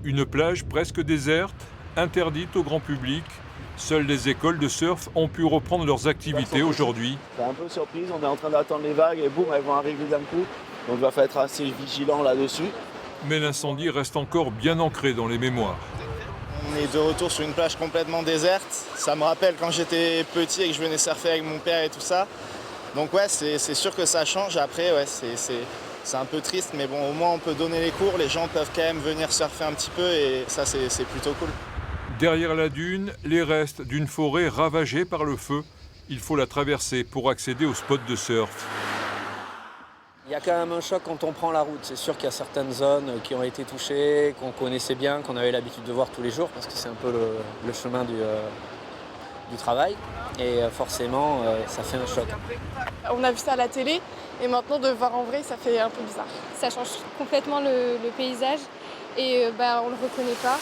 Une plage presque déserte, interdite au grand public. Seules les écoles de surf ont pu reprendre leurs activités aujourd'hui. C'est un peu surprise, on est en train d'attendre les vagues et boum, elles vont arriver d'un coup. Donc il va falloir être assez vigilant là-dessus. Mais l'incendie reste encore bien ancré dans les mémoires. On est de retour sur une plage complètement déserte. Ça me rappelle quand j'étais petit et que je venais surfer avec mon père et tout ça. Donc ouais, c'est sûr que ça change. Après, ouais, c'est un peu triste, mais bon, au moins on peut donner les cours. Les gens peuvent quand même venir surfer un petit peu et ça, c'est plutôt cool. Derrière la dune, les restes d'une forêt ravagée par le feu. Il faut la traverser pour accéder au spot de surf. Il y a quand même un choc quand on prend la route. C'est sûr qu'il y a certaines zones qui ont été touchées, qu'on connaissait bien, qu'on avait l'habitude de voir tous les jours, parce que c'est un peu le chemin du travail. Et forcément, ça fait un choc. On a vu ça à la télé, et maintenant de voir en vrai, ça fait un peu bizarre. Ça change complètement le paysage, et on ne le reconnaît pas.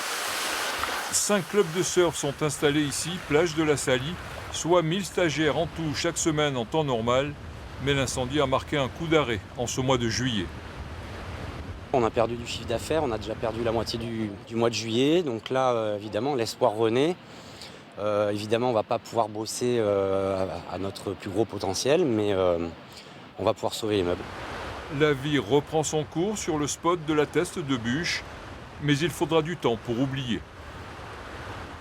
5 clubs de surf sont installés ici, plage de la Salie, soit 1000 stagiaires en tout chaque semaine en temps normal. Mais l'incendie a marqué un coup d'arrêt en ce mois de juillet. On a perdu du chiffre d'affaires, on a déjà perdu la moitié du mois de juillet. Donc là, évidemment, l'espoir renaît. Évidemment, on ne va pas pouvoir bosser à notre plus gros potentiel, mais on va pouvoir sauver les meubles. La vie reprend son cours sur le spot de la Teste de Buch, mais il faudra du temps pour oublier.